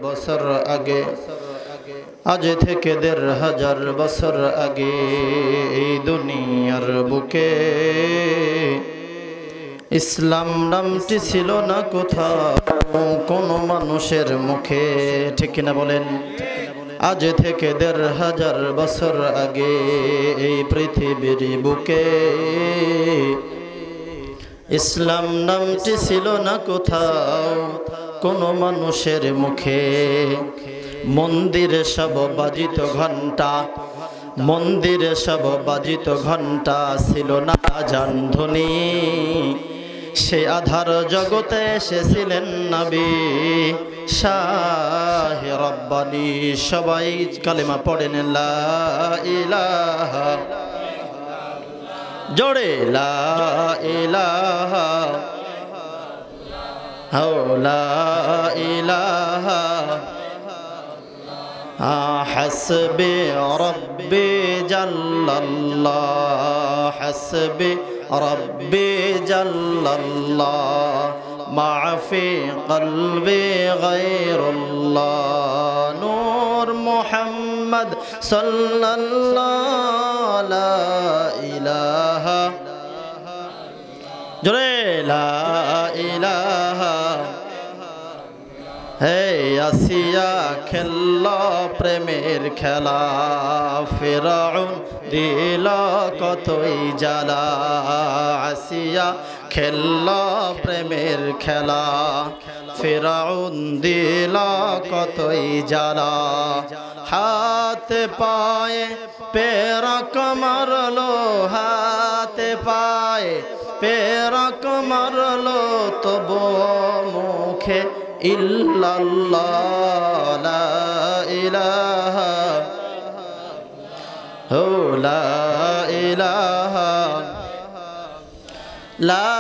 বছর আগে, আজ থেকে ১৫০০ বছর আগে এই দুনিয়ার বুকে ইসলাম নামটি ছিল না কোথাও কোনো মানুষের মুখে। ঠিক কিনা বলেন? আজ থেকে ১৫০০ বছর আগে এই পৃথিবীর বুকে ইসলাম নামটি ছিল না কোথাও কোনো মানুষের মুখে। মন্দিরে সব বাজিত ঘণ্টা, মন্দিরে সব বাজিত ঘণ্টা, ছিল না আজান ধ্বনি। সে আধার জগতে এসেছিলেন নবী শাহে রব্বানি। সবাই কালেমা পড়েন লা ইলাহা, জোরে লা ইলাহা, লা ইলাহা হাসবি রব্বি জাল্লাল্লাহ, হাসবি রব্বি জাল্লাল্লাহ, মাফি কলবি গায়রুল্লাহ, নূর মুহাম্মদ সাল্লাল্লাহু লা ইলাহা, জোরে লা ইলাহা। হে আসিয়া খেললো প্রেমের খেলা, ফিরআউন দিল কতই জ্বালা। আসিয়া খেললো প্রেমের খেলা, ফিরআউন দিল কতই জ্বালা। হাতে পায়ে পেরক মারলো, হাতে পায়ে পেরক মারলো, তবু মুখে ইল্লাল্লাহ লা ইলাহা, হো লা ইলাহা, লা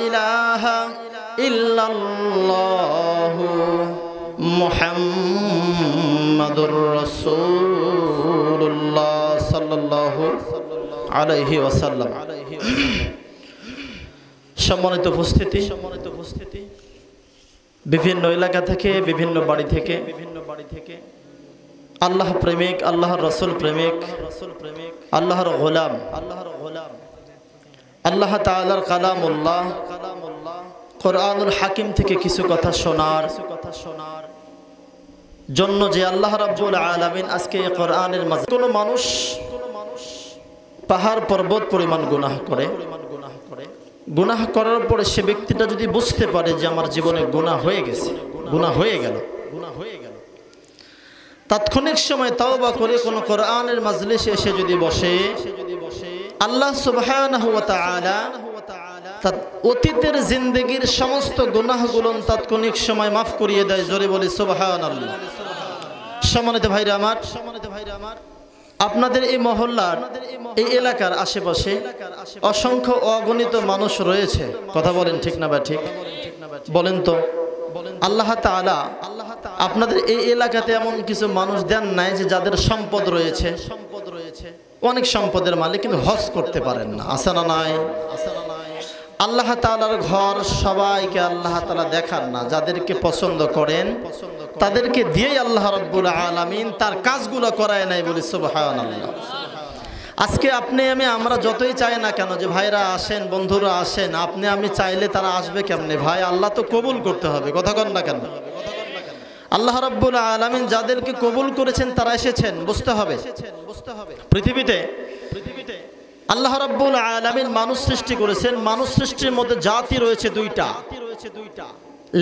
ইলাহা ইল্লাল্লাহু মুহাম্মাদুর রাসূলুল্লাহ সাল্লাল্লাহু আলাইহি ওয়াসাল্লাম। সম্মানিত উপস্থিতি, বিভিন্ন এলাকা থেকে, বিভিন্ন বাড়ি থেকে আল্লাহ প্রেমিক, আল্লাহর রসুল প্রেমিক, আল্লাহর গোলাম, আল্লাহ তাআলার কালামুল্লাহ কোরআনুল হাকিম থেকে কিছু কথা শোনার জন্য যে আল্লাহ রাব্বুল আলামিন আজকে এই কোরআনের মাঝে, কোনো মানুষ পাহাড় পর্বত পরিমাণ গুনাহ করে, গুনাহ করার পরে সে ব্যক্তিটা যদি বুঝতে পারে যে আমার জীবনে গুনাহ হয়ে গেছে, গুনাহ হয়ে গেল, তাৎক্ষণিক সময় তাওবা করে কোন কোরআনের মাজলিসে এসে যদি বসে, আল্লাহ সুবহানাহু ওয়া তাআলা তার অতীতের জিন্দেগির সমস্ত গুনাহগুলো তাৎক্ষণিক সময় মাফ করিয়ে দেয়। জোরে বলি সুবহানাল্লাহ। সম্মানিত ভাইরা আমার, আপনাদের এই মহল্লার, এই এলাকার আশেপাশে অসংখ্য অগণিত মানুষ রয়েছে। কথা বলেন ঠিক না বা ঠিক? বলেন তো, আল্লাহ তাআলা আপনাদের এই এলাকাতে এমন কিছু মানুষ দেন নাই যে যাদের সম্পদ রয়েছে, অনেক সম্পদের মালিক, কিন্তু হজ করতে পারেন না? আছে না নাই? আল্লাহ তাআলার ঘর সবাইকে আল্লাহ তাআলা দেখান না, যাদেরকে পছন্দ করেন তাদেরকে দিয়েই আল্লাহ রাব্বুল আলামিন তার কাজগুলো করায় নাই। বলি সুবহানাল্লাহ। আজকে আপনি আমি, আমরা যতই চাই না কেন যে ভাইরা আসেন, বন্ধুরা আসেন, আপনি আমি চাইলে তারা আসবে কেমনে? ভাই, আল্লাহ তো কবুল করতে হবে। কথা কন না কেন? আল্লাহ রাব্বুল আলামিন যাদেরকে কবুল করেছেন তারা এসেছেন, বুঝতে হবে। পৃথিবীতে আল্লাহ রাব্বুল আলামিন মানুষ সৃষ্টি করেছেন। মানুষ সৃষ্টির মধ্যে জাতি রয়েছে দুইটা,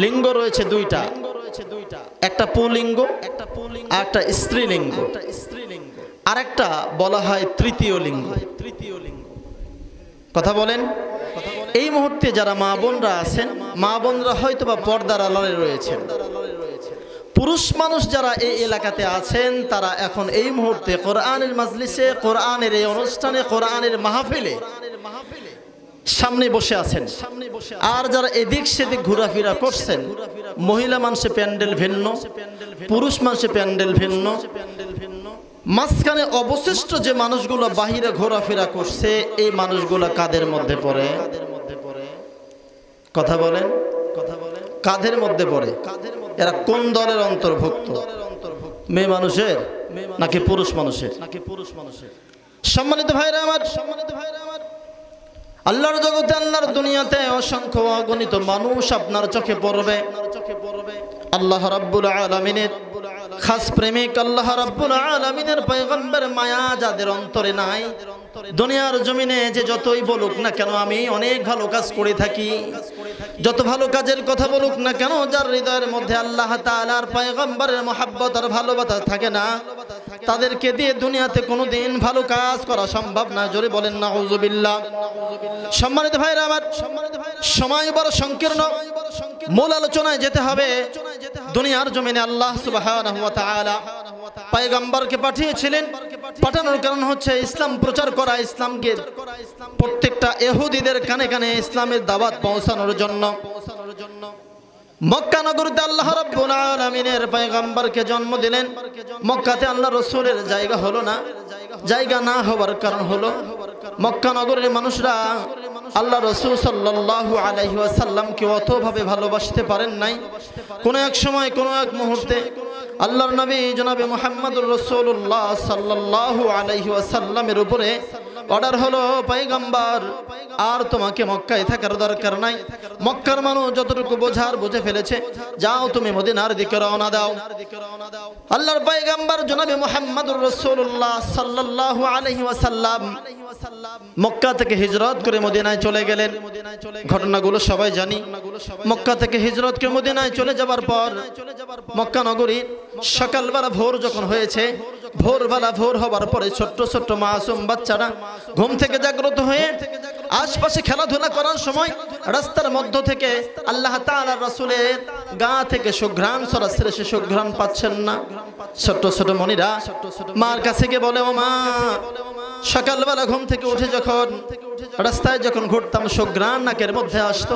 লিঙ্গ রয়েছে দুইটা, একটা পুলিঙ্গ, একটা স্ত্রীলিঙ্গ, আর একটা বলা হয় তৃতীয় লিঙ্গ। কথা বলেন। এই মুহূর্তে যারা মা বোনরা আছেন, মা বোনরা হয়তো বা পর্দার আড়ালে রয়েছেন। পুরুষ মানুষ যারা এই এলাকাতে আছেন তারা এখন এই মুহূর্তে কোরআনের মাজলিসে, কোরআনের এই অনুষ্ঠানে, কোরআনের মাহফিলে সামনে বসে আছেন। আর যারা এদিক সেদিক ঘোরাফেরা করছেন, মহিলা মানুষে প্যান্ডেল ভিন্ন, পুরুষ মানুষে প্যান্ডেল ভিন্ন, মাঝখানে অবশিষ্ট যে মানুষগুলো বাহিরে ঘোরাফেরা করছে, এই মানুষগুলো কাদের মধ্যে পড়ে? কথা বলেন, কাদের মধ্যে পড়ে? এরা কোন দলের অন্তর্ভুক্ত? মেয়ে মানুষের নাকি পুরুষ মানুষের? সম্মানিত ভাইরা আমার, আল্লাহর জগতে, আল্লাহর দুনিয়াতে অসংখ্য অগণিত মানুষ আপনার চোখে পড়বে। আল্লাহ রাব্বুল আলামিনের খাস প্রেমিক, আল্লাহ রাব্বুল আলামিনের পয়গম্বর মায়া যাদের অন্তরে নাই, দুনিয়ার জমিনে যে যতই বলুক না কেন আমি অনেক ভালো কাজ করে থাকি, যত ভালো কাজের কথা বলুক না কেন, যার হৃদয়ের মধ্যে আল্লাহ তাআলার পয়গম্বরের মহব্বত আর ভালোবাসা থাকে না, তাদেরকে দিয়ে দুনিয়াতে কোনোদিন ভালো কাজ করা সম্ভব না। জোরে বলেন নাউযুবিল্লাহ। সম্মানিত ভাইরা আমার, সময় বড় সংকীর্ণ, মূল আলোচনায় যেতে হবে। দুনিয়ার জমিনে আল্লাহ সুবহানাহু ওয়া তাআলা পয়গম্বরকে পাঠিয়েছিলেন। পাঠানোর কারণ হচ্ছে ইসলাম প্রচার করা, ইসলামকে প্রত্যেকটা ইহুদিদের কানে কানে ইসলামের দাওয়াত পৌঁছানোর জন্য। মক্কা নগরীতে আল্লাহ রাব্বুল আলামিনের পয়গম্বরকে জন্ম দিলেন। মক্কাতে আল্লাহ রাসূলের জায়গা হলো না। জায়গা না হওয়ার কারণ হলো মক্কা নগরের মানুষরা আল্লাহ রাসূল সাল্লাল্লাহু আলাইহি ওয়াসাল্লামকে অতভাবে ভালোবাসতে পারেন নাই। কোন এক সময়, কোন এক মুহূর্তে আল্লাহর নবী জনাবে মুহাম্মদুর রাসূলুল্লাহ সাল্লাল্লাহু আলাইহি ওয়াসাল্লামের উপরে অর্ডার হলো, পয়গম্বর আর তোমাকে মক্কায় থাকার দরকার নাই। মক্কার মানুষ যতটুকু বোঝার বুঝে ফেলেছে, যাও তুমি মদিনার দিকে রওনা দাও। আল্লাহর পয়গম্বর জনাবে মুহাম্মদুর রাসূলুল্লাহ সাল্লাল্লাহু আলাইহি ওয়াসাল্লাম মক্কা থেকে হিজরত করে মদিনায় চলে গেলেন। ঘটনাগুলো সবাই জানি। মক্কা থেকে হিজরত করে মদিনায় চলে যাবার পর মক্কা নগরী সকালবেলা ভোর যখন হয়েছে, ভোরবেলা ভোর হবার পরে ছোট্ট ছোট্ট মাসুম বাচ্চারা ঘুম থেকে জাগ্রত হয়ে আশপাশে খেলাধুলা করার সময় রাস্তার মধ্য থেকে আল্লাহ তাআলার রাসূলের গা থেকে সুঘ্রাণ ছড়াচ্ছে, সে সুঘ্রাণ পাচ্ছেন না। ছোট্ট ছোট মনিরা মার কাছে গিয়ে বলে, ও মা, সকালবেলা ঘুম থেকে উঠে যখন রাস্তায় যখন ঘুরতাম সুঘ্রাণ নাকের মধ্যে আসতো,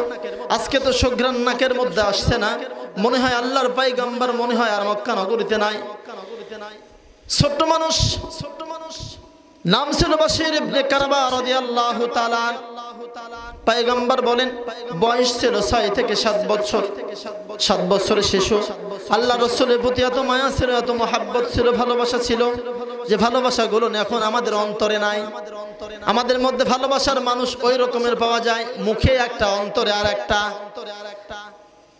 আজকে তো সুঘ্রাণ নাকের মধ্যে আসছে না, মনে হয় আল্লাহর পয়গম্বর মনে হয় আর মক্কা নগরীতে নাই। ছোট্ট মানুষ, নাম ছিল বশীর ইবনে কারবা রাদিয়াল্লাহু তাআলা। পয়গম্বর বলেন বয়স ছিল 6 থেকে 7 বছর। 7 বছরের শিশু। আল্লাহ রাসূলের প্রতি এত মায়া ছিল, এত মহব্বত ছিল, ভালোবাসা ছিল, যে ভালোবাসাগুলো এখন আমাদের অন্তরে নাই। আমাদের মধ্যে ভালোবাসার মানুষ ওই রকমের পাওয়া যায়, মুখে একটা, অন্তরে আর একটা।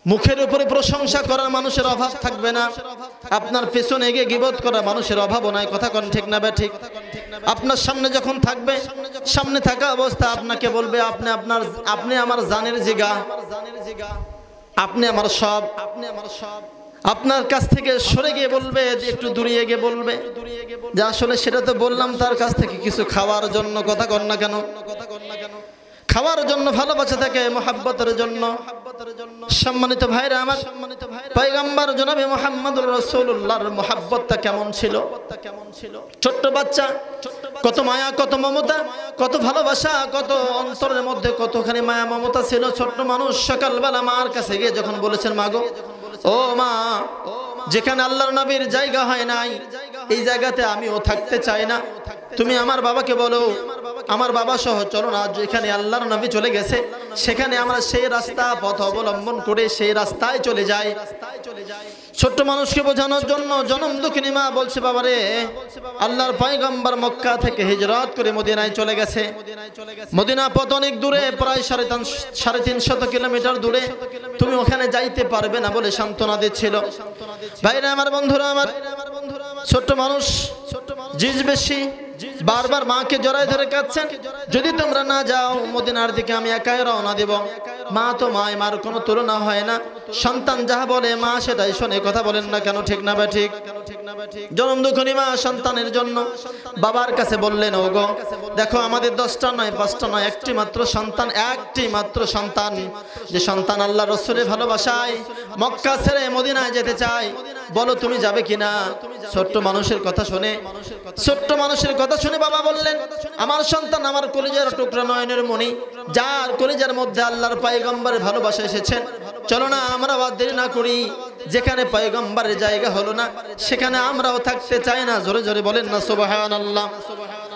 মুখের উপরে প্রশংসা করার মানুষের অভাব থাকবে না, আপনার পেছনে এগিয়ে গীবত করা মানুষের অভাবও নাই। কথা কোন ঠিক না ঠিক? আপনার সামনে যখন থাকবে, সামনে থাকা অবস্থা আপনাকে বলবে আপনি আমার জানের জিগা, আপনি আমার সব। আপনার কাছ থেকে সরে গিয়ে বলবে, একটু দূরিয়ে গিয়ে বলবে যে আসলে সেটা তো বললাম তার কাছ থেকে কিছু খাওয়ার জন্য। কথা কন না কেন? খাওয়ার জন্য ভালোবাসা থাকে, মহব্বতের জন্য। সম্মানিত ভাইরা আমার, পয়গম্বর জনাবে মুহাম্মদুর রাসূলুল্লাহর মহব্বতটা কেমন ছিল? ছোট্ট বাচ্চা, কত মায়া, কত মমতা, কত ভালোবাসা, কত অন্তরের মধ্যে কতখানি মায়া মমতা ছিল। ছোট্ট মানুষ সকালবেলা মার কাছে গিয়ে যখন বলেছেন, মা গো, ও মা, যেখানে আল্লাহর নবীর জায়গা হয় নাই, এই জায়গাতে আমিও থাকতে চাই না। তুমি আমার বাবাকে বলো, আমার বাবা সহ চলো না, যেখানে আল্লাহর নবী চলে গেছে সেখানে আমরা সেই রাস্তা পথ অবলম্বন করে সেই রাস্তায় চলে যাই। ছোট্ট মানুষকে বোঝানোর জন্য জনম দুঃখিনী মা বলছে, বাবারে, আল্লাহর পয়গম্বর মক্কা থেকে হিজরত করে মদিনায় চলে গেছে। মদিনা পথ অনেক দূরে, প্রায় 350 কিলোমিটার দূরে, তুমি ওখানে যাইতে পারবে না বলে সান্ত্বনা দিচ্ছিল। ভাইরা আমার, বন্ধুরা আমার, ছোট্ট মানুষ, জিজ বেশি, বারবার মাকে জড়ায় ধরে কাঁদছেন, যদি তোমরা না যাও মদিনার দিকে আমি একাই রওনা দেব। মা তো মায়, মার কোনো তুলনা হয় না। সন্তান যাহা বলে মা সেটাই শোনে। কথা বলেন না কেন? ঠিক না বা ঠিক? জনম দুঃখিনী মা সন্তানের জন্য বাবার কাছে বললেন, ওগো দেখো, আমাদের 10টা নয়, 5টা নয়, একটি মাত্র সন্তান, একটি মাত্র সন্তান, যে সন্তান আল্লাহ রাসূলের ভালোবাসায় মক্কা ছেড়ে মদিনায় যেতে চায়, বলো তুমি যাবে কিনা? ছোট্ট মানুষের কথা শুনে, ছোট্ট মানুষের কথা শুনে বাবা বললেন, আমার সন্তান, আমার কলিজার টুকরা, নয়নের মণি, যার কলিজার মধ্যে আল্লাহর পয়গম্বরের ভালোবাসা এসেছেন, চলো না আমরা দেরি না করি, যেখানে পয়গম্বরের জায়গা হলো না সেখানে আমরাও থাকতে চাই না। জোরে জোরে বলেন না সুবহানাল্লাহ।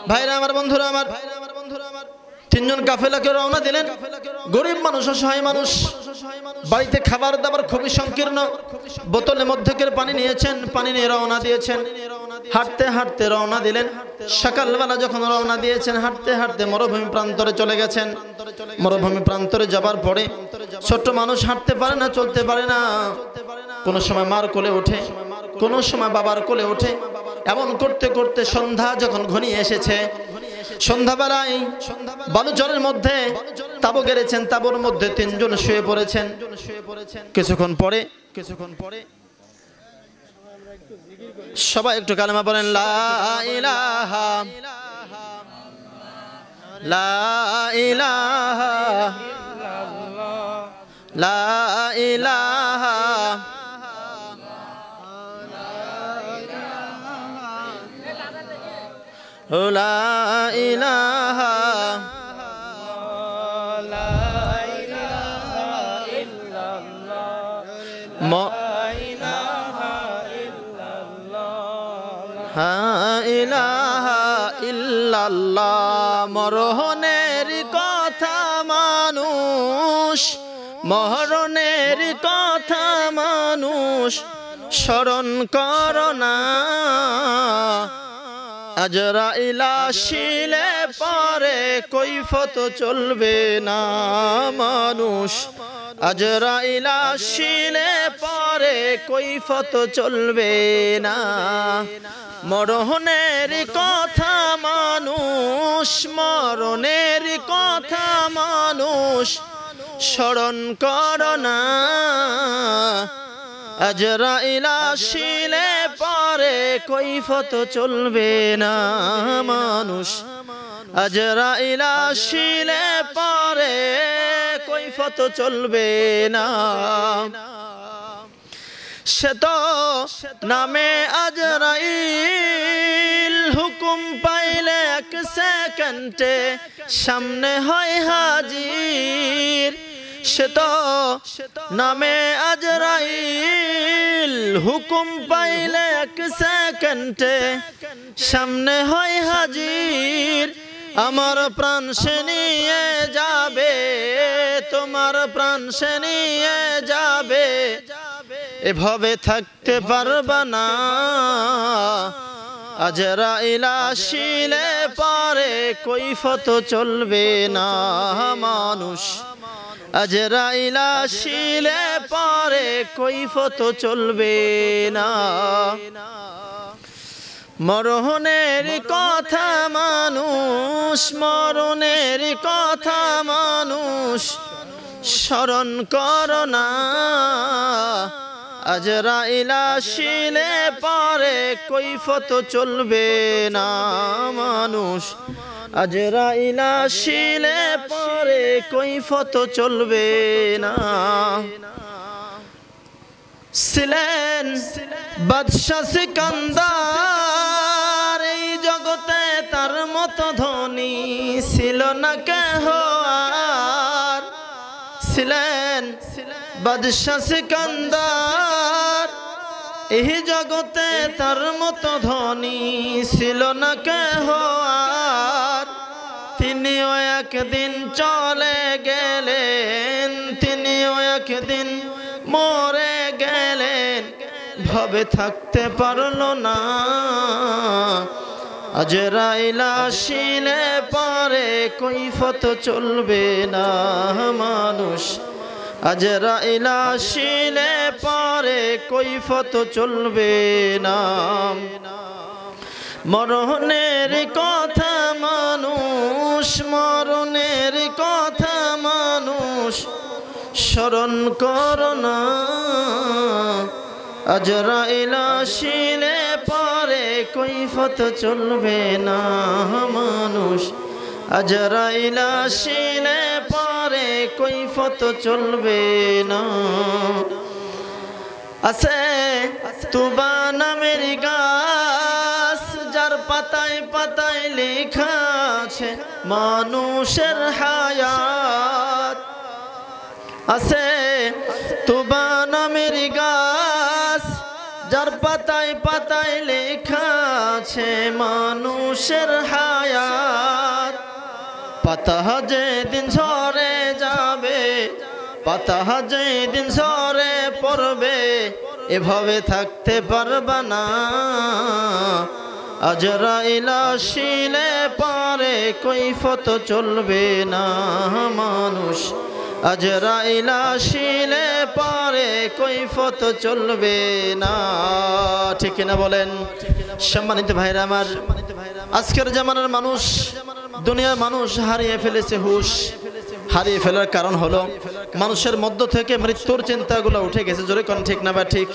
ভাইরা আমার, বন্ধুরা আমার, তিনজন কাফেলাকে রওনা দিলেন। গরিব মানুষ, অসহায় মানুষ, বাড়িতে খাবার দাবার খুবই সংকীর্ণ, বোতলের মধ্যে করে পানি নিয়েছেন, পানি নিয়ে রওনা দিয়েছেন। হাঁটতে হাঁটতে রওনা দিলেন। সকালবেলা যখন রওনা দিয়েছেন, হাঁটতে হাঁটতে মরুভূমি প্রান্তরে চলে গেছেন। মরুভূমি প্রান্তরে যাবার পরে ছোট্ট মানুষ হাঁটতে পারে না, চলতে পারে না, কোনো সময় মার কোলে ওঠে, কোনো সময় বাবার কোলে ওঠে। এমন করতে করতে সন্ধ্যা যখন ঘনিয়ে এসেছে, সন্ধ্যাবেলায় বালুচরের মধ্যে তাঁবু গেড়েছেন, তাঁবুর মধ্যে তিনজন শুয়ে পড়েছেন। কিছুক্ষণ পরে সবাই একটু কালেমা বলেন, লা ইলাহা লা ইলাহা লা ইলাহা লা ইলাহা ইল্লাল্লাহ। মরণের কথা মানুষ, মরণের কথা মানুষ স্মরণ করো না। আজরাইল আসিলে পরে কৈফত চলবে না মানুষ। আজরাইল আসিলে পরে কৈফত চলবে না। মরণের কথা মানুষ, মরণের কথা মানুষ স্মরণ করো না। আজরাইল আসিলে পরে কৈফত চলবে না মানুষ। আজরাইল আসিলে পরে কৈফত চলবে না। সে তো নামে আজরাইল, হুকুম পাইলে এক সেকেন্ডে সামনে হয় হাজির। সে তো নামে আজরাইল, হুকুম পাইলে এক সেকেন্ডে সামনে হয় হাজির। আমার প্রাণ সে নিয়ে যাবে, তোমার প্রাণ সে নিয়ে যাবে, এভাবে থাকতে পারবা না। আজরাইল আসিলে পরে কৈফত চলবে না মানুষ। আজরাইল আসিলে পরে কৈফত চলবে না। মরণের কথা মানুষ, মরণের কথা মানুষ স্মরণ করো না। আজরাইল আসিলে পরে কৈফত চলবে না মানুষ। আজরাইল আসিলে পরে কৈফত চলবে না। ছিলেন বাদশাহ সিকান্দার, এই জগতে তার মতো ধনী ছিল না কেহ আর। ছিলেন বাদশাহ সিকান্দার, এই জগতে তার মতো ধনী ছিল না কেহ আর। তিনিও একদিন চলে গেলেন, তিনিও একদিন মরে গেলেন, ভাবে থাকতে পারলো না। আজরাইল আসিলে পরে কৈফত চলবে না মানুষ। আজরাইল আসিলে পরে কৈফত চলবে না। মরণের কথা মানুষ, মরণের কথা মানুষ স্মরণ করো না। আজরাইল আসিলে পরে কৈফত চলবে না মানুষ। আজরাইল আসিলে পরে কৈফত চলবে না। আছে তুবা নামের গাছ, যার পাতায় পাতায় লেখা আছে মানুষের হায়াত। আছে তুবা নামের গাছ, যার পাতায় পাতায় লেখা আছে মানুষের হায়াত। পাতা যেদিন ঝরে যাবে, পাতা যেদিন ঝরে পড়বে, এভাবে থাকতে পারবা না। আজরাইল আসিলে পারে কৈফত চলবে না মানুষ, আজরাইল আসিলে পারে কৈফত চলবে না। ঠিক কিনা বলেন? সম্মানিত ভাইরা আমার, আজকের জামানার মানুষ, দুনিয়ার মানুষ হারিয়ে ফেলেছে হুঁশ। হারিয়ে ফেলার কারণ হলো মানুষের মধ্য থেকে মৃত্যুর চিন্তাগুলো উঠে গেছে। জোরে কোন ঠিক না বা ঠিক?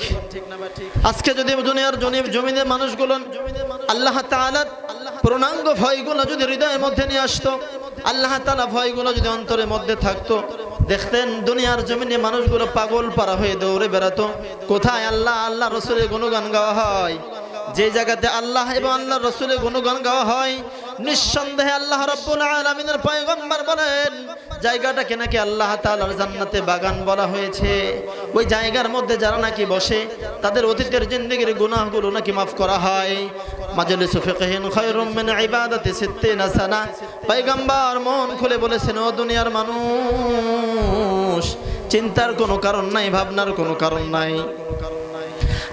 আজকে যদি দুনিয়ার জমিনের মানুষগুলো আল্লাহ তাআলার পূর্ণাঙ্গ ভয়গুলো যদি হৃদয়ের মধ্যে নিয়ে আসতো, আল্লাহ তাআলা ভয়গুলো যদি অন্তরের মধ্যে থাকতো, দেখতেন দুনিয়ার জমিনে মানুষগুলো পাগল পারা হয়ে দৌড়ে বেড়াতো। কোথায় আল্লাহ আল্লাহ রসুলের গুণগান গাওয়া হয়, যে জায়গাতে আল্লাহ এবং আল্লাহ রসুলের গুণগান গাওয়া হয়, নিঃসন্দেহে আল্লাহ রাব্বুল আলামিনের পয়গম্বর বলেন জায়গাটাকে নাকি আল্লাহ তাআলার জান্নাতে বাগান বলা হয়েছে। ওই জায়গার মধ্যে যারা নাকি বসে, তাদের অতীতের জিন্দেগির গুনাহগুলো নাকি মাফ করা হয়। মাজলিসু ফিকহিন খায়রুম মিন ইবাদাতি 60 সানা। পয়গম্বর মন খুলে বলেছেন, ও দুনিয়ার মানুষ, চিন্তার কোনো কারণ নাই, ভাবনার কোনো কারণ নাই।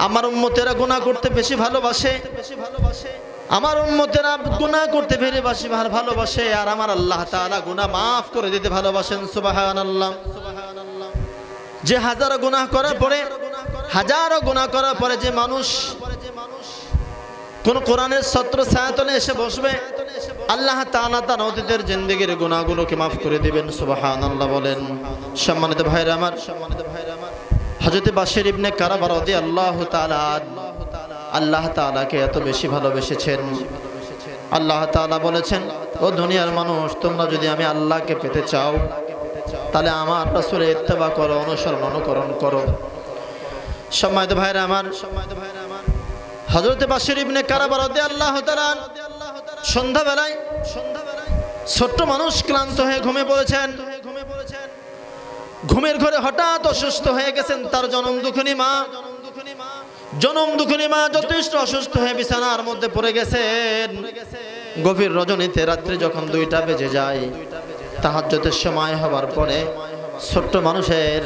আমার উম্মতেরা গুনাহ করতে বেশি ভালোবাসে, আমার উম্মতেরা গুনাহ করতে বেশি ভালোবাসে, আর আমার আল্লাহ তাআলা গুনাহ মাফ করে দিতে ভালোবাসেন। সুবহানাল্লাহ। যে হাজারো গুনাহ করার পরে, হাজারো গুনাহ করার পরে যে মানুষ কোন কোরআনের ছত্র ছায়াতলে এসে বসবে, আল্লাহ তাআলা তার অতীতের জিন্দেগির গুনাহগুলোকে মাফ করে দিবেন। সুবহানাল্লাহ বলেন। সম্মানিত ভাইরা আমার, হযরত বাশির ইবনে কারাবা রাদিয়াল্লাহু তাআলা আল্লাহ তাআলাকে এত বেশি ভালোবেসেছেন, আল্লাহ তাআলা বলেছেন, ও দুনিয়ার মানুষ, তোমরা যদি আমি আল্লাহকে পেতে চাও, তাহলে আমার রাসূলের ইত্তেবা করো, অনুকরণ করো। সম্মানিত ভাইরা আমার, হযরত বাশির ইবনে কারাবা রাদিয়াল্লাহু তাআলা সন্ধ্যাবেলায় ছোট্ট মানুষ ক্লান্ত হয়ে ঘুমিয়ে পড়েছেন। ঘুমের ঘরে হঠাৎ অসুস্থ হয়ে গেছেন তার জনম দুঃখিনী মা যথেষ্ট অসুস্থ হয়ে বিছানার মধ্যে পড়ে গেছেন। গভীর রজনীতে রাত্রি যখন 2টা বেজে যায়, তাহাজ্জুদের সময় হবার পরে ছোট্ট মানুষের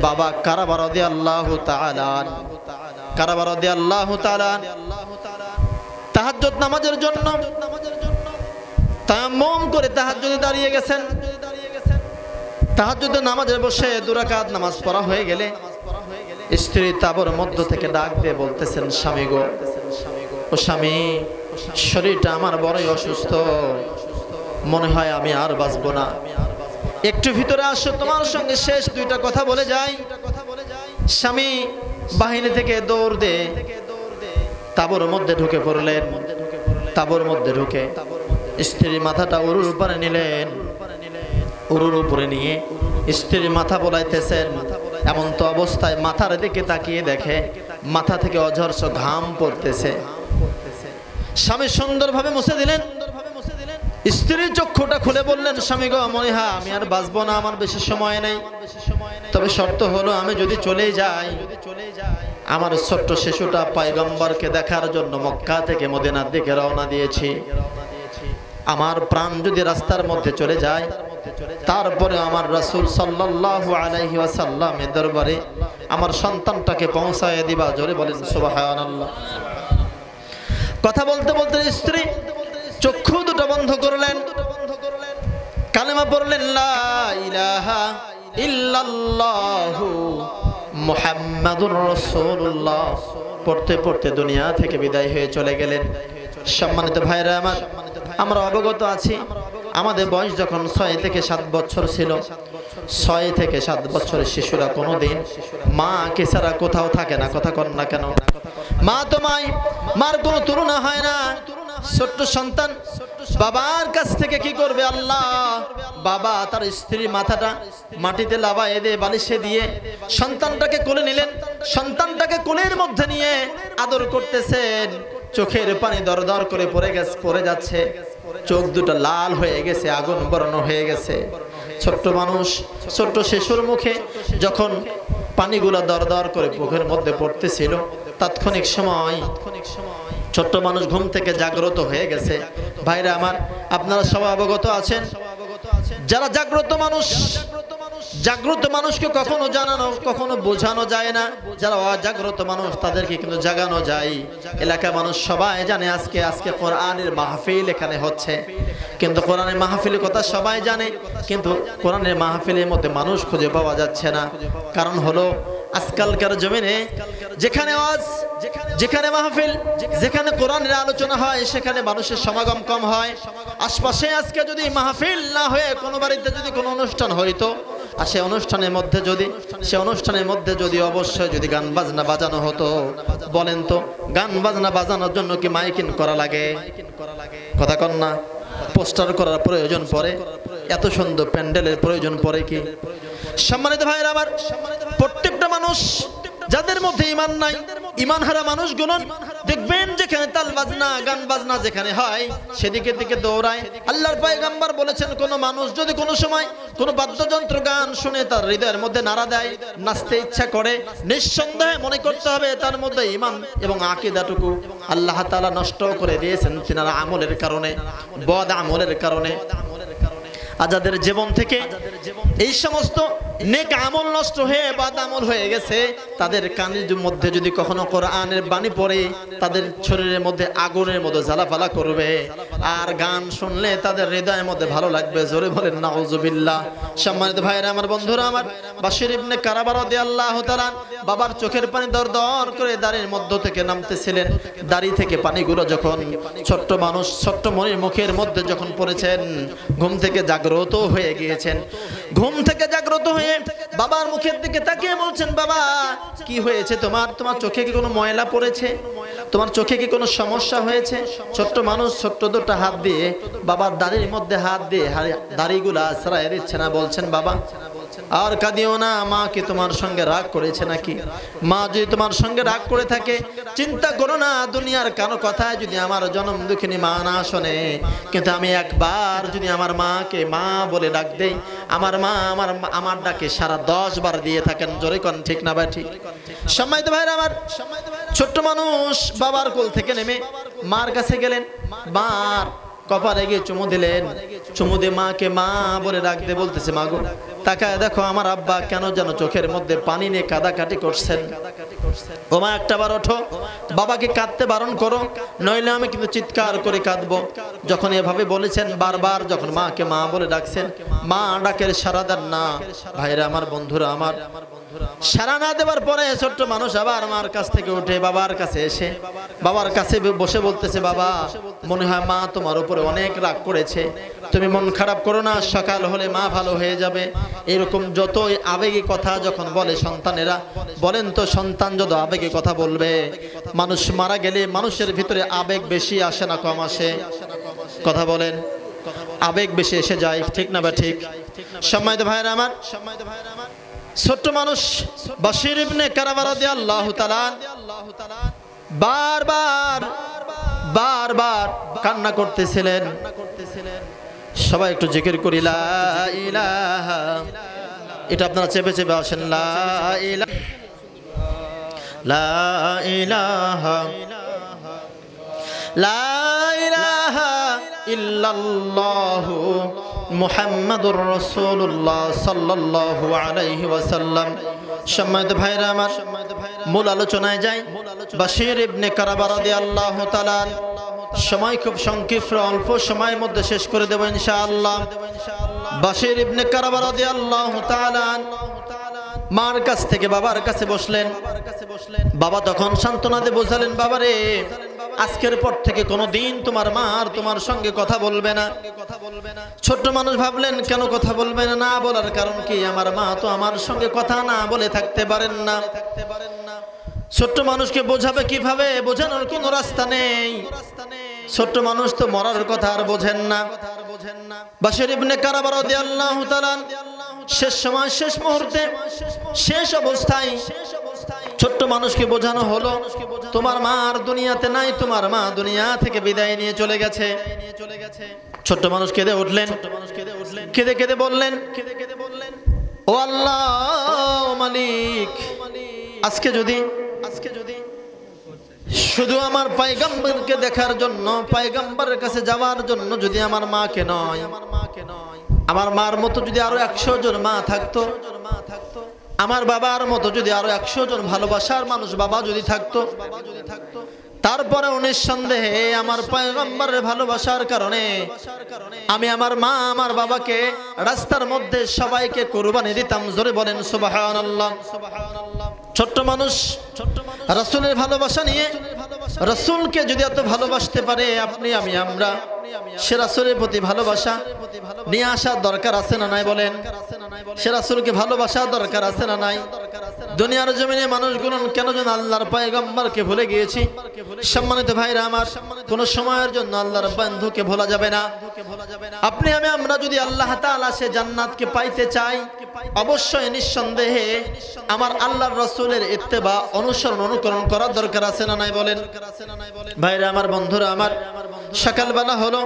বাবা কারাবা রাদিয়াল্লাহু তাআলা তাহাজ্জুদ নামাজের জন্য তায়াম্মুম করে তাহাজ্জুদে দাঁড়িয়ে গেছেন। তাহাজ্জুদের নামাজে বসে 2 রাকাত নামাজ পড়া হয়ে গেলে স্ত্রী তাবর মধ্য থেকে ডাক দিয়ে বলতেছেন, স্বামী গো, ও স্বামী, শরীরটা আমার বড়ই অসুস্থ, মনে হয় আমি আর বাঁচবো না, একটু ভিতরে আসো, তোমার সঙ্গে শেষ 2টা কথা বলে যাই। স্বামী বাহিনী থেকে দৌড় দিয়ে তাবর মধ্যে ঢুকে পড়লেন। তাবর মধ্যে ঢুকে স্ত্রীর মাথাটা উরুর উপরে নিলেন, উরুর উপরে নিয়ে স্ত্রীর মাথা বোলাইতেছেন। এমন তো অবস্থায় মাথার দিকে তাকিয়ে দেখে মাথা থেকে অঝরস ঘাম পড়তেছে। স্বামী সুন্দরভাবে মুছে দিলেন। স্ত্রীর চক্ষুটা খুলে বললেন, স্বামী গো, মনে হয় আমি আর বাঁচবো না, আমার বেশি সময় নেই, তবে শর্ত হলো আমি যদি চলে যাই, আমার ছোট্ট শিশুটা পয়গম্বরকে দেখার জন্য মক্কা থেকে মদিনার দিকে রওনা দিয়েছি, আমার প্রাণ যদি রাস্তার মধ্যে চলে যায়, তারপরে আমার রাসূল সাল্লাল্লাহু আলাইহি ওয়াসাল্লামের দরবারে আমার সন্তানটাকে পৌঁছায় দিবা। জোরে বলেন সুবহানাল্লাহ। কথা বলতে বলতে স্ত্রী চক্ষু দুটো বন্ধ করলেন, কালেমা পড়লেন, লা ইলাহা ইল্লাল্লাহু মুহাম্মাদুর রাসূলুল্লাহ। পড়তে পড়তে দুনিয়া থেকে বিদায় হয়ে চলে গেলেন। সম্মানিত ভাইরা আমার, আমরা অবগত আছি, আমাদের বয়স যখন 6 থেকে 7 বছর ছিল, 6 থেকে 7 বছরের শিশুরা কোনোদিন মাকে ছাড়া কোথাও থাকে না। কথা কন না কেন? মা তো মার কোনো তুলনা হয় না। ছোট্ট সন্তান বাবার কাছ থেকে কি করবে? আল্লাহ বাবা তার স্ত্রীর মাথাটা মাটিতে লাবায়ে দিয়ে বালিশে দিয়ে সন্তানটাকে কোলে নিলেন। সন্তানটাকে কোলের মধ্যে নিয়ে আদর করতেছেন। চোখের পানি দরদর করে পড়ে যাচ্ছে। চোখ দুটো লাল হয়ে গেছে, আগুন বর্ণ হয়ে গেছে। ছোট্ট মানুষ, ছোট্ট শিশুর মুখে যখন পানিগুলো দরদর করে মুখের মধ্যে পড়তেছিল, তাৎক্ষণিক সময় ছোট্ট মানুষ ঘুম থেকে জাগ্রত হয়ে গেছে। ভাইরা আমার, আপনারা সবাই অবগত আছেন, যারা জাগ্রত মানুষ, জাগ্রত মানুষকে কখনো জানানো কখনো বোঝানো যায় না, যারা অজাগ্রত মানুষ তাদেরকে কিন্তু জাগানো যায়। এলাকার মানুষ সবাই জানে আজকে আজকে কোরআনের মাহফিল এখানে হচ্ছে, কিন্তু কোরআনের মাহফিলের কথা সবাই জানে, কিন্তু কোরআনের মাহফিলের মধ্যে মানুষ খুঁজে পাওয়া যাচ্ছে না। কারণ হলো আজকালকার জমিনে যেখানে ওয়াজ, যেখানে মাহফিল, যেখানে কোরআনের আলোচনা হয় সেখানে মানুষের সমাগম কম হয়। আশপাশে আজকে যদি মাহফিল না হয়ে কোনো বাড়িতে যদি কোনো অনুষ্ঠান হইতো, আর সে অনুষ্ঠানের মধ্যে যদি অবশ্যই যদি গান বাজনা বাজানো হতো, বলেন তো গান বাজনা বাজানোর জন্য কি মাইকিং করা লাগে? কথা কন না? পোস্টার করার প্রয়োজন পড়ে? এত সুন্দর প্যান্ডেলের প্রয়োজন পড়ে কি? সম্মানিত ভাইরা আমার, প্রত্যেকটা মানুষ যাদের মধ্যে ঈমান নাই, ঈমান হারা মানুষগুলো দেখবেন যেখানে তাল বাজনা গান বাজনা যেখানে হয় সেদিকে দিকে দৌড়ায়। আল্লাহর পয়গম্বর বলেছেন কোন মানুষ যদি কোনো সময় কোনো বাদ্যযন্ত্র গান শুনে তার হৃদয়ের মধ্যে নাড়া দেয়, নাচতে ইচ্ছা করে, নিঃসন্দেহে মনে করতে হবে তার মধ্যে ঈমান এবং আকীদাটুকু আল্লাহ তাআলা নষ্ট করে দিয়েছেন তিনার আমলের কারণে, বদ আমলের কারণে। আর যাদের জীবন থেকে এই সমস্ত নেক আমল নষ্ট হয়ে বাদ আমল হয়ে গেছে, তাদের কানের মধ্যে যদি কখনো কোরআনের বাণী পড়ে তাদের শরীরের মধ্যে আগুনের মতো জ্বালাপালা করবে, আর গান শুনলে তাদের হৃদয়ের মধ্যে ভালো লাগবে। জোরে বলেন নাউজুবিল্লাহ। সম্মানিত ভাইরা আমার, বন্ধুরা আমার, বাশির ইবনে কারাবা রাদিয়াল্লাহু তাআলা বাবার চোখের পানি দর দর করে দাড়ির মধ্য থেকে নামতেছিলেন। দাড়ি থেকে পানিগুলো যখন ছোট্ট মানুষ ছোট্ট মনির মুখের মধ্যে যখন পড়েছেন, ঘুম থেকে জাগ্রত হয়ে গিয়েছেন। ঘুম থেকে জাগ্রত হয়ে বাবার মুখের দিকে তাকিয়ে বলছেন, বাবা কি হয়েছে তোমার? তোমার চোখে কি কোনো ময়লা পড়েছে? তোমার চোখে কি কোনো সমস্যা হয়েছে? ছোট্ট মানুষ ছোট্ট দুটো হাত দিয়ে বাবার দাড়ির মধ্যে হাত দিয়ে দাড়িগুলা আশ্রয় দিচ্ছে না, বলছেন বাবা আর কাঁদিও না, মা কি তোমার সঙ্গে রাগ করেছে নাকি? মা যদি তোমার সঙ্গে রাগ করে থাকে চিন্তা করো না, দুনিয়ার কারো কথায় যদি আমার জনম দুঃখিনী মা না শোনে, কিন্তু আমি একবার যদি আমার মাকে মা বলে ডাক দেই, আমার মা আমার ডাকে সারা 10 বার দিয়ে থাকেন। জোরে কোন ঠিক না ভাই? ঠিক। সম্মানিত ভাইরা আমার, ছোট্ট মানুষ বাবার কোল থেকে নেমে মার কাছে গেলেন, মার কপালে গিয়ে চুমু দিলেন। চুমু দিয়ে মাকে মা বলে ডাকতে বলতেছে, মা গো তাকায় দেখো আমার আব্বা কেন যেন চোখের মধ্যে পানি নিয়ে কাদাকাটি করছেন। ও মা একটাবার ওঠো, বাবাকে কাঁদতে বারণ করো, নইলে আমি কিন্তু চিৎকার করে কাঁদবো। যখন এভাবে বলেছেন, বারবার যখন মাকে মা বলে ডাকছেন, মা ডাকের সাড়া দেন না। ভাইরা আমার, বন্ধুরা আমার, সাড়া না দেওয়ার পরে ছোট্ট মানুষ আবার মার কাছ থেকে উঠে বাবার কাছে এসে বাবার কাছে বসে বলতেছে, বাবা মনে হয় মা তোমার উপরে অনেক রাগ করেছে, তুমি মন খারাপ করো না, সকাল হলে মা ভালো হয়ে যাবে। এরকম যতই আবেগী কথা যখন বলে সন্তানেরা, বলেন তো সন্তান যত আবেগী কথা বলবে, মানুষ মারা গেলে মানুষের ভিতরে আবেগ বেশি আসে না কম আসে? কথা বলেন, আবেগ বেশি এসে যায়, ঠিক না বা ঠিক? সম্মানিত ভাইরা আমার, ছোট্ট মানুষ বাশির ইবনে কারাবা রাদিয়াল্লাহু তাআলা বারবার কান্না করতেছিলেন। সবাই একটু জিকির করি লা ইলাহা, এটা আপনারা চেপে চেপে আসেন, লা ইলাহা লা ইলাহা লা ইলাহা ইল্লাল্লাহু মুহাম্মাদুর রাসূলুল্লাহ সাল্লাল্লাহু আলাইহি ওয়াসাল্লাম। সম্মানিত ভাইরা আমার, মূল আলোচনায় যাই। বাশির ইবনে কারাবা রাদিয়াল্লাহু তাআলা, সময় খুব সংক্ষিপ্ত, অল্প সময়ের মধ্যে শেষ করে দেব ইনশাআল্লাহ। বাশির ইবনে কারাবা রাদিয়াল্লাহু তাআলা মার কাছ থেকে বাবার কাছে বসলেন। বাবা তখন সান্ত্বনা দিয়ে বোঝালেন, বাবারে আজকের পর থেকে কোনোদিন তোমার মা আর তোমার সঙ্গে কথা বলবে না। ছোট্ট মানুষ ভাবলেন কেন কথা বলবে না? না বলার কারণ কি? আমার মা তো আমার সঙ্গে কথা না বলে থাকতে পারেন না। ছোট্ট মানুষকে বোঝাবে কিভাবে? বোঝানোর কোনো রাস্তা নেই। ছোট্ট মানুষ তো মরার কথা আর বোঝেন না। বাশির ইবনে কারাবা রাদিয়াল্লাহু তাআলা শেষ সময়, শেষ মুহূর্তে, শেষ অবস্থায় ছোট্ট মানুষকে বোঝানো হলো, তোমার মা আর দুনিয়াতে নাই, তোমার মা দুনিয়া থেকে বিদায় নিয়ে চলে গেছে। ছোট্ট মানুষ কেঁদে উঠলেন, কেঁদে কেঁদে বললেন, ও আল্লাহ, ও মালিক, আজকে যদি শুধু আমার পয়গম্বরকে দেখার জন্য, পয়গম্বরের কাছে যাওয়ার জন্য যদি আমার মাকে নয়, আমার মার মতো যদি আরো 100 জন মা থাকতো, আমার বাবার মতো যদি আরো 100 জন ভালোবাসার মানুষ বাবা যদি থাকতো, তারপরে নিঃসন্দেহে আমার পয়গম্বরের ভালোবাসার কারণে আমি আমার মা আমার বাবাকে রাস্তার মধ্যে সবাইকে কুরবানি দিতাম। জোরে বলেন সুবহানাল্লাহ। ছোট্ট মানুষ রাসূলের ভালোবাসা নিয়ে, রাসূলকে যদি এত ভালোবাসতে পারে আপনি আমি আমরা, সে রাসূলের প্রতি ভালোবাসা নিয়ে আসার দরকার আছে না নাই বলেন? সে রাসূলকে ভালোবাসার দরকার আছে না নাই? দুনিয়ার জমিনে মানুষগুলো কেন যেন আল্লাহর পয়গম্বরকে ভুলে গিয়েছি। সম্মানিত ভাইরা আমার, কোন সময়ের জন্য আল্লাহর বন্ধুকে ভোলা যাবে না। আপনি আমি আমরা যদি আল্লাহ তাআলা সে জান্নাতকে পাইতে চাই, অবশ্যই নিঃসন্দেহে আমার আল্লাহর রাসূলের ইত্তেবা অনুসরণ অনুকরণ করার দরকার আছে না নাই বলেন? ভাইরা আমার, বন্ধুরা আমার, সকালবেলা হলো,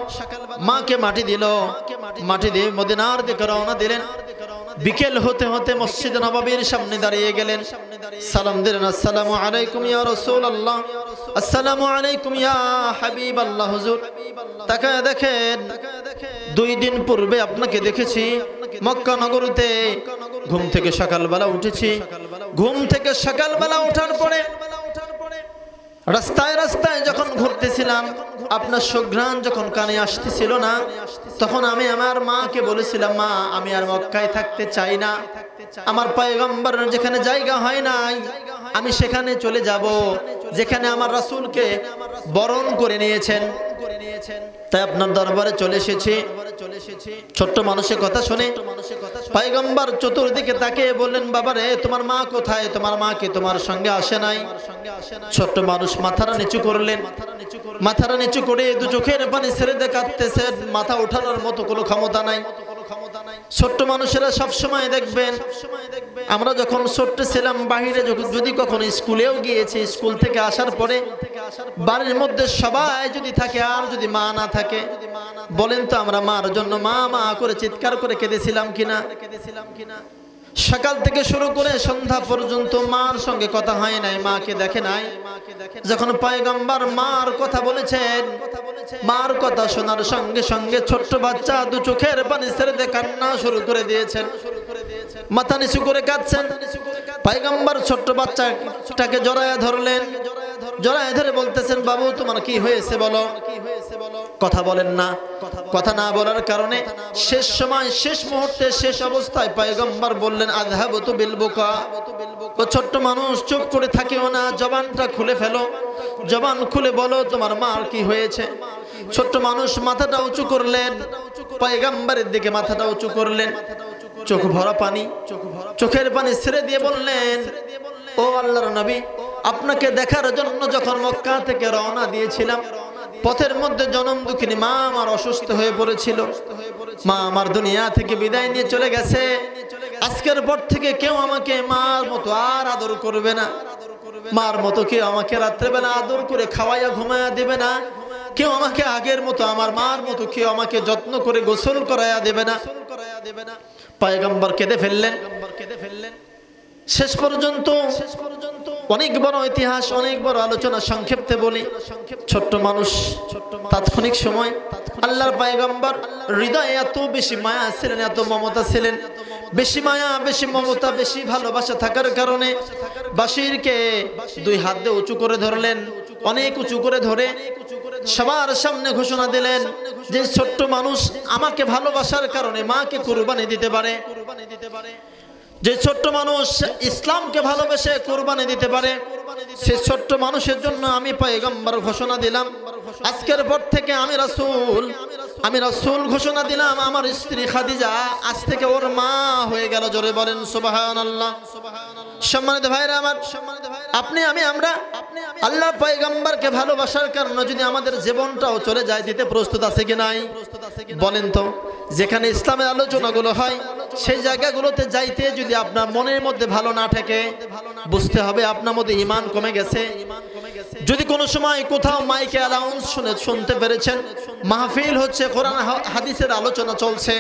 মাকে মাটি দিল, মাটি দিয়ে মদিনার দিকে রওনা দিলেন। বিকেল হতে হতে মসজিদ নববীর সামনে দাঁড়িয়ে গেলেন, সালাম দিলেন, আসসালামু আলাইকুম ইয়া রাসূলুল্লাহ, আসসালামু আলাইকুম ইয়া হাবিবাল্লাহ। হুজুর তাকায় দেখেন, 2 দিন পূর্বে আপনাকে দেখেছি মক্কা নগরীতে। ঘুম থেকে সকালবেলা উঠেছি, ঘুম থেকে সকালবেলা ওঠার পরে রাস্তায় রাস্তায় যখন ঘুরতেছিলাম, আপনার সুঘ্রাণ যখন কানে আসতেছিল না, তখন আমি আমার মাকে বলেছিলাম, মা আমি আর মক্কায় থাকতে চাই না, আমার পয়গম্বরের যেখানে জায়গা হয় নাই আমি সেখানে চলে যাব, যেখানে আমার রাসূলকে বরণ করে নিয়েছেন। তাই আপনার দরবারে চলে এসেছি। ছোট্ট মানুষের কথা শুনে পয়গম্বর চতুর্দিকে তাকিয়ে বললেন, বাবারে তোমার মা কোথায়? তোমার মা কি তোমার সঙ্গে আসে নাই? ছোট্ট মানুষ মাথাটা নিচু করলেন, মাথাটা নিচু করে 2 চোখের পানি ছেড়ে দিয়ে কাঁদতেছেন। মাথা ওঠানোর মতো কোনো ক্ষমতা নাই। ছোট্ট মানুষেরা সব সময় দেখবেন, আমরা যখন ছোট্ট ছিলাম, বাহিরে যদি কখনো স্কুলেও গিয়েছি, স্কুল থেকে আসার পরে বাড়ির মধ্যে সবাই যদি থাকে আর যদি মা না থাকে, বলেন তো আমরা মার জন্য মা মা করে চিৎকার করে কেঁদেছিলাম কিনা? সকাল থেকে শুরু করে সন্ধ্যা পর্যন্ত মার সঙ্গে কথা হয় নাই, মাকে দেখে নাই। যখন পয়গম্বর মার কথা বলেছেন, মার কথা শোনার সঙ্গে সঙ্গে ছোট্ট বাচ্চা 2 চোখের পানি ছেড়ে দিয়ে কান্না শুরু করে দিয়েছেন, মাথা নিচু করে কাঁদছেন। পয়গম্বর ছোট্ট বাচ্চাটাকে জড়ায় ধরলেন, জড়ায় ধরে বলতেছেন, বাবু তোমার কি হয়েছে বলো। কথা বলেন না। কথা না বলার কারণে শেষ সময়, শেষ মুহূর্তে, শেষ অবস্থায় পয়গম্বর বললেন, আযহাবতু বিল বুকা। ও ছোট্ট মানুষ চুপ করে থাকিও না, জবানটা খুলে ফেলো, জবান খুলে বলো তোমার মার কি হয়েছে। ছোট্ট মানুষ মাথাটা উঁচু করলেন, পয়গম্বরের দিকে মাথাটা উঁচু করলেন, চোখ ভরা পানি, চোখের পানি ছেড়ে দিয়ে বললেন, ও আল্লাহর নবী, আপনাকে দেখার জন্য যখন মক্কা থেকে রওনা দিয়েছিলাম, পথের মধ্যে জনম দুঃখিনী মা আমার অসুস্থ হয়ে পড়েছিল। মা আমার দুনিয়া থেকে বিদায় নিয়ে চলে গেছে। আজকের পর থেকে কেউ আমাকে মার মতো আর আদর করবে না, মার মতো কেউ আমাকে রাত্রেবেলা আদর করে খাওয়াইয়া ঘুমাইয়া দেবে না, কেউ আমাকে আগের মতো আমার মার মতো কেউ আমাকে যত্ন করে গোসল করাইয়া দেবে না। পয়গম্বর কেঁদে ফেললেন। শেষ পর্যন্ত অনেক বড় ইতিহাস, অনেক বড় আলোচনা সংক্ষেপে বলি। ছোট্ট মানুষ, তাৎক্ষণিক সময় আল্লাহর পয়গম্বর হৃদয়ে এত বেশি মায়া ছিলেন, এত মমতা ছিলেন, বেশি মায়া, বেশি মমতা, বেশি ভালোবাসা থাকার কারণে বাশিরকে 2 হাত দিয়ে উঁচু করে ধরলেন, অনেক উঁচু করে ধরে সবার সামনে ঘোষণা দিলেন যে ছোট্ট মানুষ আমাকে ভালোবাসার কারণে মাকে কুরবানি দিতে পারে, যে ছোট্ট মানুষ ইসলামকে ভালোবেসে কুরবানি দিতে পারে, সে ছোট্ট মানুষের জন্য আমি পয়গম্বর ঘোষণা দিলাম, আজকের পর থেকে আমি রাসূল ঘোষণা দিলাম, আমার স্ত্রী খাদিজা আজ থেকে ওর মা হয়ে গেল। জোরে বলেন সুবহানাল্লাহ। সম্মানিত ভাইরা আমার, আপনি আমি আমরা আল্লাহ পয়গম্বরকে ভালোবাসার কারণে যদি আমাদের জীবনটাও চলে যায়, দিতে প্রস্তুত আছে কি নাই বলেন তো? যেখানে ইসলামের আলোচনাগুলো হয় সেই জায়গাগুলোতে যাইতে যদি আপনার মনের মধ্যে ভালো না থাকে, বুঝতে হবে আপনার মধ্যে ঈমান কমে গেছে। যদি কোনো সময় কোথাও মাইকে অ্যানাউন্স শুনতে পেরেছেন, মাহফিল হচ্ছে, কোরআন হাদিসের আলোচনা চলছে,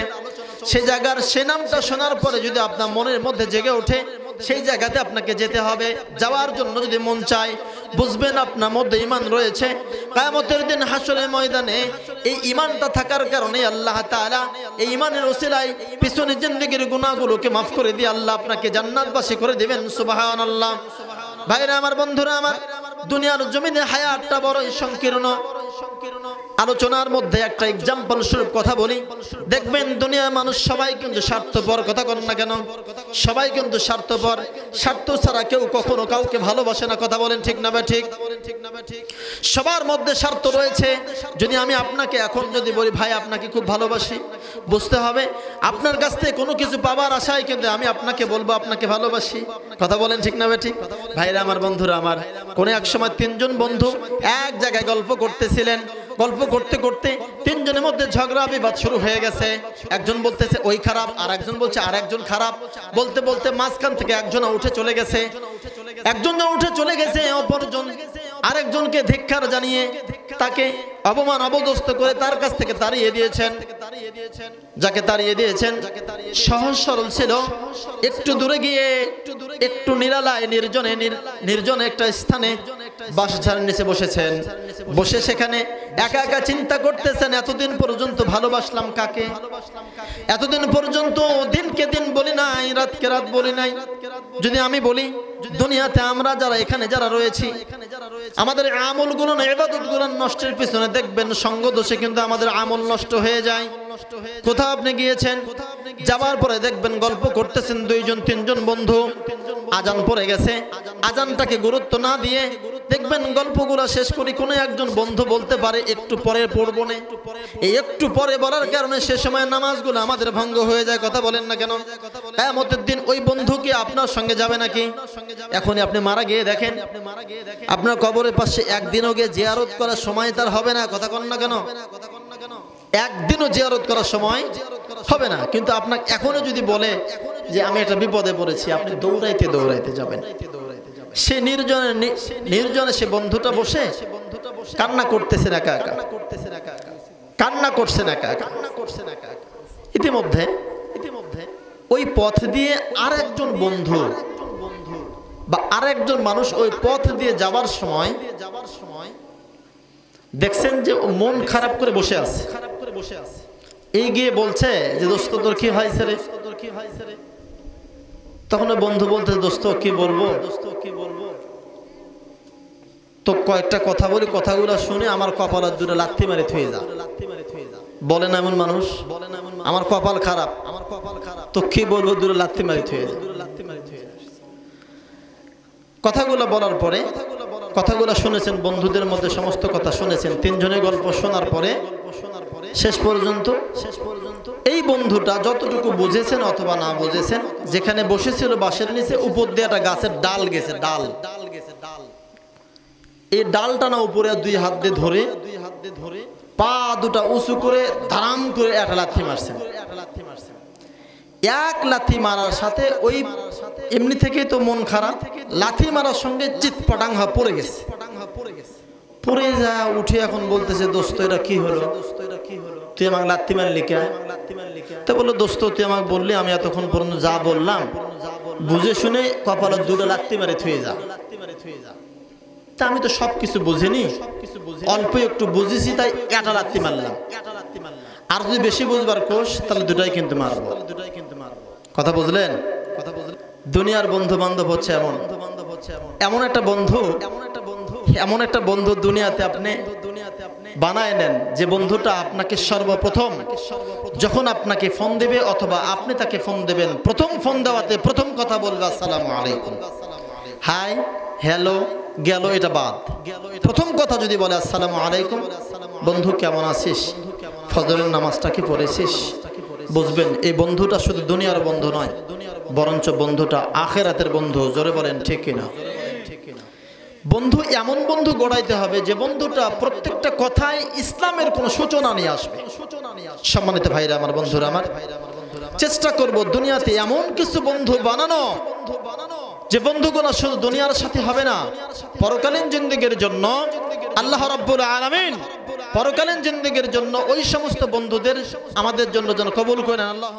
সে জায়গার সে নামটা শোনার পরে যদি আপনার মনের মধ্যে জেগে ওঠে, সেই জায়গাতে আপনাকে যেতে হবে। যাওয়ার জন্য যদি মন চায়, বুঝবেন আপনার মধ্যে ঈমান রয়েছে। কিয়ামতের দিন হাসরের ময়দানে এই ঈমানটা থাকার কারণে আল্লাহ তাআলা এই ঈমানের ওসিলায় পিছনের জিন্দেগির গুনাহগুলোকে মাফ করে দিয়ে আল্লাহ আপনাকে জান্নাতবাসী করে দিবেন। সুবহানাল্লাহ। ভাইরা আমার, বন্ধুরা আমার, দুনিয়ার জমিনে হায়াতটা বড়ই সংকীর্ণ। আলোচনার মধ্যে একটা এক্সাম্পল স্বরূপ কথা বলি। দেখবেন দুনিয়ার মানুষ সবাই কিন্তু স্বার্থপর, কথা বলেন না কেন? সবাই কিন্তু স্বার্থপর। স্বার্থ ছাড়া কেউ কখনো কাউকে ভালোবাসে না, কথা বলেন ঠিক না? ঠিক। সবার মধ্যে স্বার্থ রয়েছে। যদি আমি আপনাকে এখন যদি বলি ভাই আপনাকে খুব ভালোবাসি, বুঝতে হবে আপনার কাছ থেকে কোনো কিছু পাবার আশায় কিন্তু আমি আপনাকে বলবো আপনাকে ভালোবাসি, কথা বলেন ঠিক না? ঠিক। ভাইরা আমার, বন্ধুরা আমার, কোন এক সময় তিনজন বন্ধু এক জায়গায় গল্প করতেছিলেন। গল্প করতে করতে তিনজনের মধ্যে ঝগড়া বিবাদ শুরু হয়ে গেছে। একজন বলতেছে ওই খারাপ, আর একজন বলছে আর একজন খারাপ। বলতে বলতে মাঝখান থেকে একজন উঠে চলে গেছে। অপরজন আরেকজনকে ধিক্কার জানিয়ে তাকে অপমান অবদস্থ করে তার কাছ থেকে তাড়িয়ে দিয়েছেন। যাকে তাড়িয়ে দিয়েছেন সহজ সরল ছিল, একটু দূরে গিয়ে একটু নিরালায় নির্জনে একটা স্থানে বাঁশঝাড়ের নিচে বসেছেন। বসে সেখানে একা একা চিন্তা করতেছেন, এতদিন পর্যন্ত ভালোবাসলাম কাকে? এতদিন পর্যন্ত দিনকে দিন বলি নাই, রাতকে রাত বলি নাই। যদি আমি বলি দুনিয়াতে আমরা যারা এখানে যারা রয়েছি, আমাদের আমলগুলো ইবাদতগুলো নষ্টের পিছনে দেখবেন সঙ্গ দোষে কিন্তু আমাদের আমল নষ্ট হয়ে যায়। কোথাও আপনি গিয়েছেন, যাওয়ার পরে দেখবেন গল্প করতেছেন দুইজন তিনজন বন্ধু। আজান পড়ে গেছে, আজানটাকে গুরুত্ব না দিয়ে দেখবেন গল্পগুলো শেষ করি কোনো একজন বন্ধু বলতে পারে একটু পরে পড়বো না। এই একটু পরে বলার কারণে সে সময় নামাজগুলো আমাদের ভঙ্গ হয়ে যায়, কথা বলেন না কেন? কিয়ামতের দিন ওই বন্ধু কি আপনার সঙ্গে যাবে নাকি? এখনই আপনি মারা গিয়ে দেখেন, আপনার কবরের পাশে একদিনও গিয়ে জিয়ারত করার সময় তার হবে না, কথা বলেন না কেন? একদিনও জিয়ারত করার সময় হবে না। কিন্তু আপনাকে এখনো যদি বলে যে আমি একটা বিপদে পড়েছি, আপনি দৌড়াইতে দৌড়াইতে যাবেন। সে নির্জনে সে বন্ধুটা বসে কান্না করতেছেন একা একা, কান্না করছেন একা একা। ইতিমধ্যে ওই পথ দিয়ে আরেকজন বন্ধু বা আরেকজন মানুষ ওই পথ দিয়ে যাবার সময় দেখছেন যে মন খারাপ করে বসে আছে। এই গিয়ে বলছে যে দোস্ত তোর কি হয়েছে রে? তখন বন্ধু বলতে দোস্ত কি বলবো, তো কয়েকটা কথা বলি, কথাগুলো শুনে আমার কপালের দুটো লাথি মারি থুয়ে যা। বলে না এমন মানুষ, আমার কপাল খারাপ, তো কি বলবো, দুটো লাথি মারি থুয়ে যা। কথাগুলো বলার পরে কথাগুলো শুনেছেন, বন্ধুদের মধ্যে সমস্ত কথা শুনেছেন। তিনজনের গল্প শোনার পরে শেষ পর্যন্ত এই বন্ধুটা যতটুকু বুঝেছেন অথবা না বুঝেছেন, যেখানে বসেছিল বাঁশের নিচে উপর দিয়ে একটা গাছের ডাল গেছে, ডাল। এই ডালটা না উপরে দুই হাত দিয়ে ধরে পা দুটা উঁচু করে ধারাম করে একটা লাথি মারছেন। এক লাথি মারার সাথে ওই এমনি থেকেই তো মন খারাপ, লাথি মারার সঙ্গে চিৎপটাং পড়ে গেছে। পড়ে যা উঠে এখন বলতেছে দোস্ত এটা কি হলো, তুই আমাকে লাথি মারলি কে? তো বললো দোস্ত তুই আমাকে বললি, আমি এতক্ষণ পর্যন্ত যা বললাম বুঝে শুনে কপালের দুটো লাথি মারে থুয়ে যা। তা আমি তো সবকিছু বুঝিনি, অল্প একটু বুঝেছি তাই একটা লাথি মারলাম। আর যদি বেশি বুঝবার কোষ তাহলে দুটাই কিন্তু মারবো। কথা বুঝলেন? দুনিয়ার বন্ধু বান্ধব হচ্ছে এমন একটা বন্ধু দুনিয়াতে আপনি বানায় নেন যে বন্ধুটা আপনাকে সর্বপ্রথম যখন আপনাকে ফোন দেবে অথবা আপনি তাকে ফোন দেবেন, প্রথম ফোন দেওয়াতে প্রথম কথা বলবে আসসালামু আলাইকুম। হাই হ্যালো গেল এটা বাদ, প্রথম কথা যদি বলে আসসালামু আলাইকুম, বন্ধু কেমন আছিস, ফজরের নামাজটা কি পড়েছিস, বুঝবেন এই বন্ধুটা শুধু দুনিয়ার বন্ধু নয়, বরঞ্চ বন্ধুটা আখিরাতের বন্ধু। জোরে বলেন ঠিক কিনা? বন্ধু এমন বন্ধু গড়াইতে হবে যে বন্ধুটা প্রত্যেকটা কথায় ইসলামের কোন সূচনা নিয়ে আসবে। সম্মানিত ভাইরা আমার, বন্ধুরা আমার, চেষ্টা করব দুনিয়াতে এমন কিছু বন্ধু বানানো যে বন্ধুগুলো শুধু দুনিয়ার সাথে হবে না, পরকালীন জিন্দেগির জন্য আল্লাহ রাব্বুল আলামিন পরকালীন জিন্দেগির জন্য ওই সমস্ত বন্ধুদের আমাদের জন্য যেন কবুল করেন আল্লাহ।